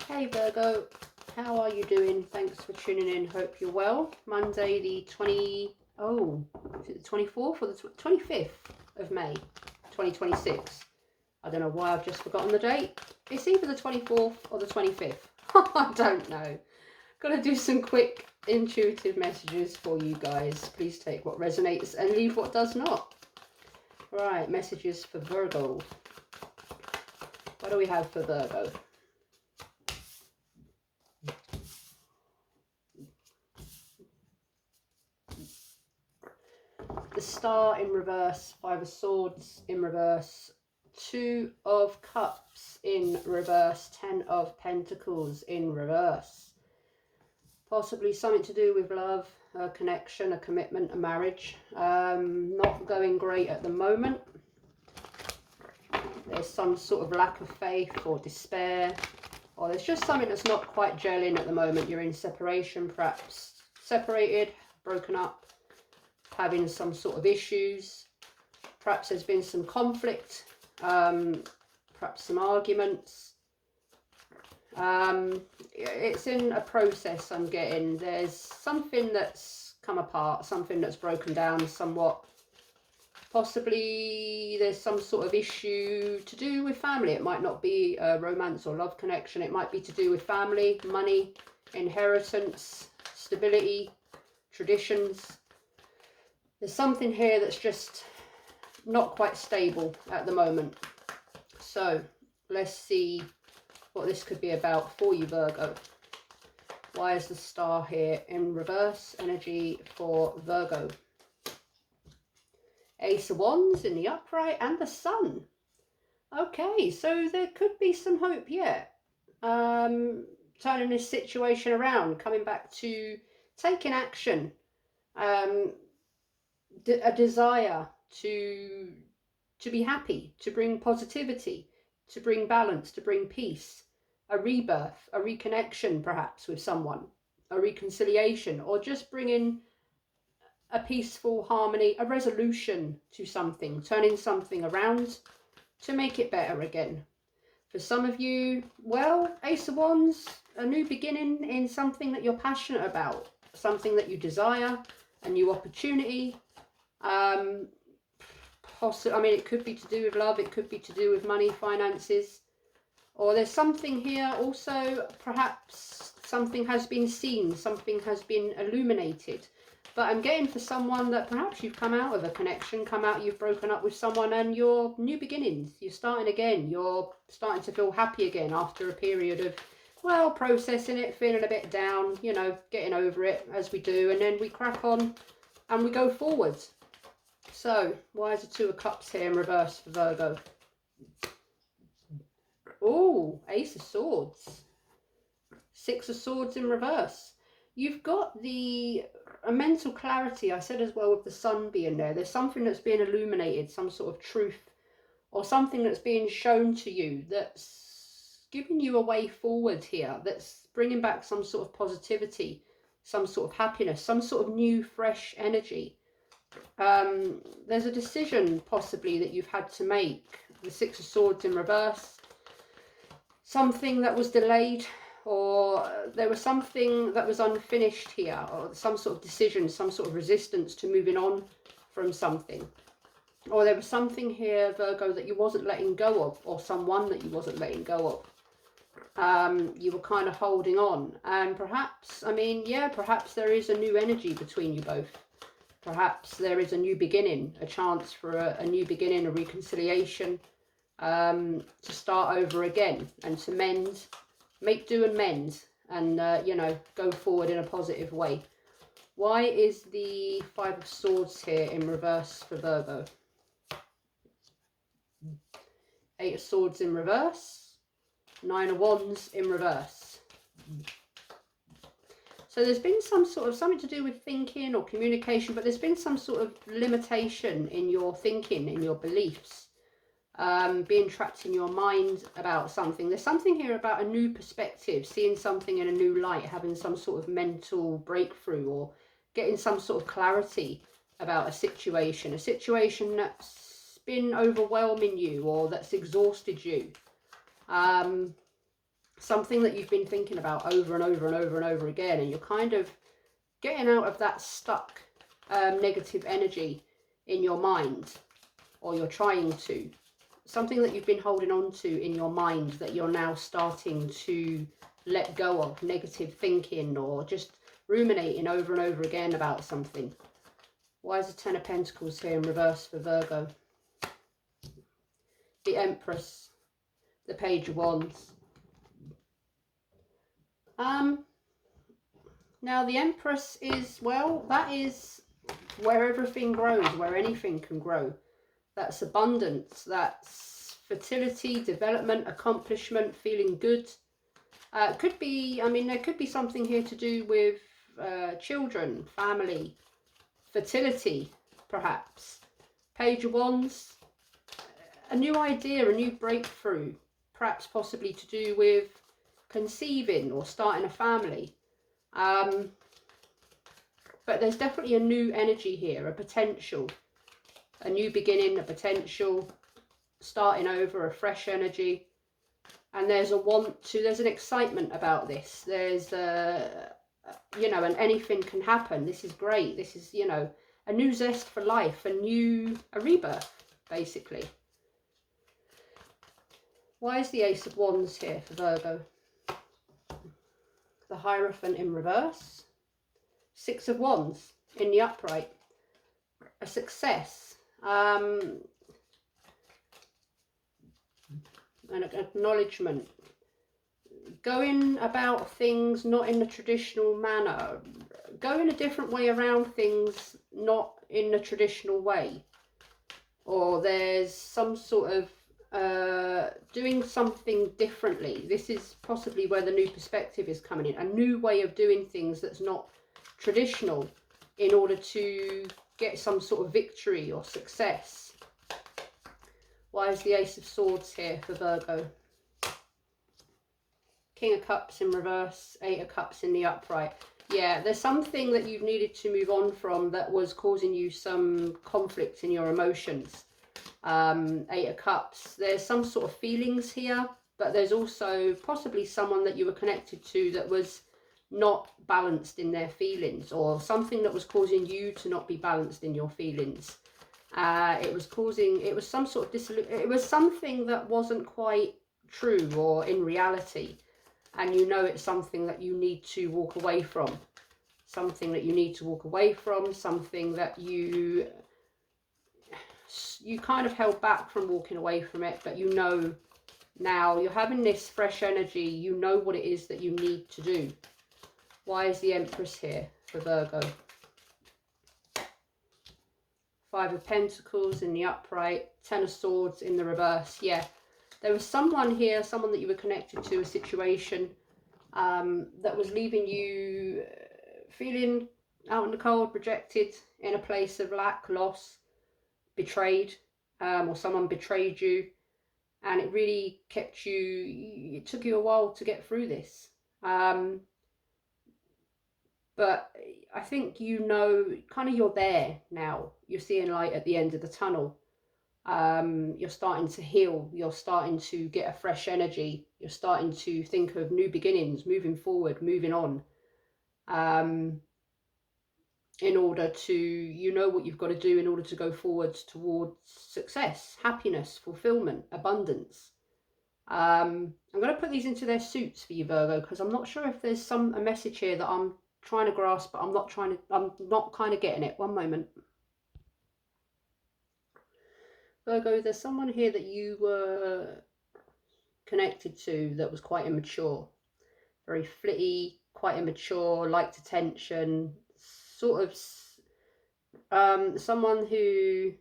Hey Virgo, how are you doing? Thanks for tuning in. Hope you're well. Monday the 24th or the 25th of May 2026. I don't know why I've just forgotten the date. It's either the 24th or the 25th. I don't know. Gotta do some quick intuitive messages for you guys. Please take what resonates and leave what does not. Right, messages for Virgo. What do we have for Virgo? The Star in reverse, Five of Swords in reverse, Two of Cups in reverse, Ten of Pentacles in reverse. Possibly something to do with love, a connection, a commitment, a marriage. Not going great at the moment. There's some sort of lack of faith or despair, or there's just something that's not quite gelling at the moment. You're in separation, perhaps separated, broken up, having some sort of issues. Perhaps there's been some conflict, perhaps some arguments. It's in a process, I'm getting. There's something that's come apart, something that's broken down somewhat. Possibly there's some sort of issue to do with family. It might not be a romance or love connection. It might be to do with family, money, inheritance, stability, traditions. There's something here that's just not quite stable at the moment. So let's see what this could be about for you, Virgo. Why is the Star here in reverse energy for Virgo? Ace of Wands in the upright and the Sun. Okay, so there could be some hope yet. Turning this situation around, coming back to taking action. A desire to be happy, to bring positivity, to bring balance, to bring peace, a rebirth, a reconnection perhaps with someone, a reconciliation, or just bringing a peaceful harmony, a resolution to something, turning something around to make it better again. For some of you, well, Ace of Wands, a new beginning in something that you're passionate about, something that you desire, a new opportunity. I mean, it could be to do with love, it could be to do with money, finances, or there's something here also, perhaps something has been seen, something has been illuminated. But I'm getting for someone that perhaps you've come out of a connection, you've broken up with someone and you're new beginnings. You're starting again. You're starting to feel happy again after a period of, well, processing it, feeling a bit down, you know, getting over it as we do. And then we crack on and we go forwards. So, why is the Two of Cups here in reverse for Virgo? Oh, Ace of Swords. Six of Swords in reverse. You've got a mental clarity, I said as well, with the Sun being there. There's something that's being illuminated, some sort of truth, or something that's being shown to you that's giving you a way forward here, that's bringing back some sort of positivity, some sort of happiness, some sort of new, fresh energy. There's a decision possibly that you've had to make. The Six of Swords in reverse. Something that was delayed, or there was something that was unfinished here, or some sort of decision, some sort of resistance to moving on from something. Or there was something here, Virgo, that you wasn't letting go of, or someone that you wasn't letting go of. You were kind of holding on. And perhaps, I mean, yeah, perhaps there is a new energy between you both. Perhaps there is a new beginning, a chance for a new beginning, a reconciliation, to start over again and to mend, make do and mend, and, you know, go forward in a positive way. Why is the Five of Swords here in reverse for Virgo? Eight of Swords in reverse. Nine of Wands in reverse. So there's been some sort of something to do with thinking or communication, but there's been some sort of limitation in your thinking, in your beliefs, being trapped in your mind about something. There's something here about a new perspective, seeing something in a new light, having some sort of mental breakthrough, or getting some sort of clarity about a situation that's been overwhelming you or that's exhausted you. something that you've been thinking about over and over and over and over again, and you're kind of getting out of that stuck negative energy in your mind, or you're trying to. Something that you've been holding on to in your mind that you're now starting to let go of, negative thinking or just ruminating over and over again about something. Why is the Ten of Pentacles here in reverse for Virgo? The Empress, the Page of Wands. Now the Empress is, well, that is where everything grows, where anything can grow. That's abundance, that's fertility, development, accomplishment, feeling good. Could be, I mean, there could be something here to do with children, family, fertility, perhaps. Page of Wands, a new idea, a new breakthrough, perhaps possibly to do with conceiving or starting a family. But there's definitely a new energy here, a potential, a new beginning, a potential, starting over, a fresh energy. And there's a want to, there's an excitement about this. There's you know, and anything can happen. This is great. This is, you know, a new zest for life, a rebirth, basically. Why is the Ace of Wands here for Virgo? The Hierophant in reverse. Six of Wands in the upright. A success. An acknowledgement. Going about things not in the traditional manner. Going a different way around things, not in the traditional way. Or there's some sort of doing something differently. This is possibly where the new perspective is coming in. A new way of doing things that's not traditional in order to get some sort of victory or success. Why is the Ace of Swords here for Virgo? King of Cups in reverse, Eight of Cups in the upright. Yeah, there's something that you've needed to move on from that was causing you some conflict in your emotions. Eight of Cups. There's some sort of feelings here, but there's also possibly someone that you were connected to that was not balanced in their feelings, or something that was causing you to not be balanced in your feelings. It was some sort of it was something that wasn't quite true or in reality, and you know it's something that you need to walk away from. Something that you need to walk away from, something that you kind of held back from walking away from it, but you know now you're having this fresh energy, you know what it is that you need to do. Why is the Empress here for Virgo? Five of Pentacles in the upright, Ten of Swords in the reverse. Yeah, there was someone here, someone that you were connected to, a situation that was leaving you feeling out in the cold, rejected, in a place of lack, loss, betrayed, or someone betrayed you, and it really kept you, it took you a while to get through this. But I think, you know, kind of you're there now. You're seeing light at the end of the tunnel. You're starting to heal. You're starting to get a fresh energy. You're starting to think of new beginnings, moving forward, moving on. In order to, you know what you've got to do in order to go forwards towards success, happiness, fulfillment, abundance. I'm going to put these into their suits for you, Virgo, because I'm not sure if there's a message here that I'm trying to grasp, but I'm not kind of getting it. One moment. Virgo, there's someone here that you were connected to that was quite immature, very flitty, quite immature, liked attention, sort of someone who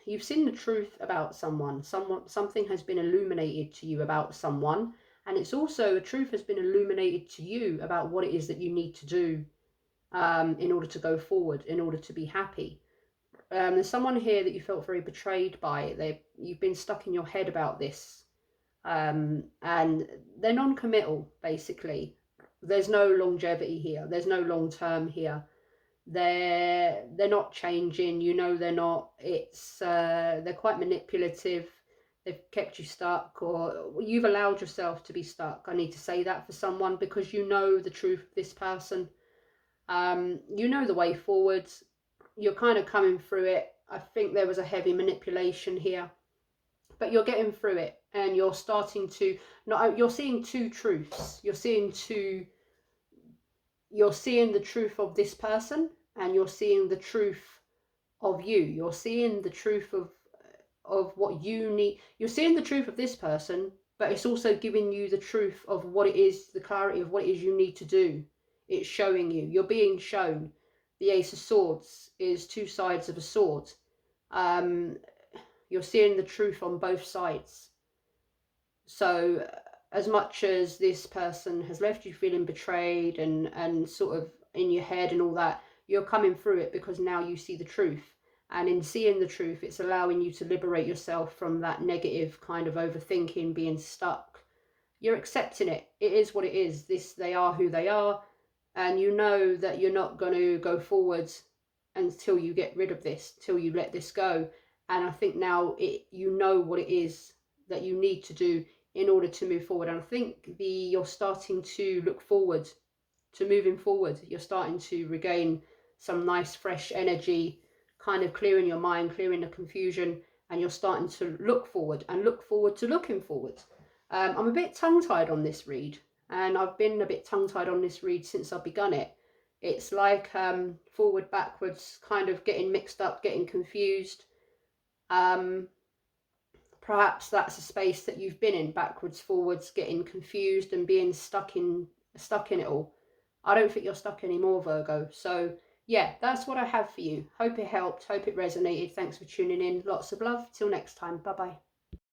you've seen the truth about something has been illuminated to you about someone, and it's also a truth has been illuminated to you about what it is that you need to do in order to go forward, in order to be happy. There's someone here that you felt very betrayed by. You've been stuck in your head about this, and they're non-committal, basically. There's no longevity here. There's no long term here. They're not changing. You know they're not. It's they're quite manipulative. they've kept you stuck, or you've allowed yourself to be stuck. I need to say that for someone, because you know the truth of this person. You know the way forwards. You're kind of coming through it. I think there was a heavy manipulation here, but you're getting through it, and you're starting to, not, you're seeing two truths. You're seeing the truth of this person, and you're seeing the truth of you. You're seeing the truth of what you need. You're seeing the truth of this person, but it's also giving you the truth of what it is, the clarity of what it is you need to do. It's showing you. You're being shown. The Ace of Swords is two sides of a sword. You're seeing the truth on both sides. So as much as this person has left you feeling betrayed and sort of in your head and all that, you're coming through it because now you see the truth. And in seeing the truth, it's allowing you to liberate yourself from that negative kind of overthinking, being stuck. You're accepting it. It is what it is. They are who they are. And you know that you're not going to go forwards until you get rid of this, till you let this go. And I think now you know what it is that you need to do in order to move forward. And I think you're starting to look forward to moving forward. You're starting to regain some nice fresh energy, kind of clearing your mind, clearing the confusion, and you're starting to look forward and look forward to looking forward. I'm a bit tongue-tied on this read, and I've been a bit tongue-tied on this read since I've begun it. It's like forward, backwards, kind of getting mixed up, getting confused. Perhaps that's a space that you've been in, backwards, forwards, getting confused and being stuck in it all. I don't think you're stuck anymore, Virgo. So yeah, that's what I have for you. Hope it helped. Hope it resonated. Thanks for tuning in. Lots of love. Till next time. Bye-bye.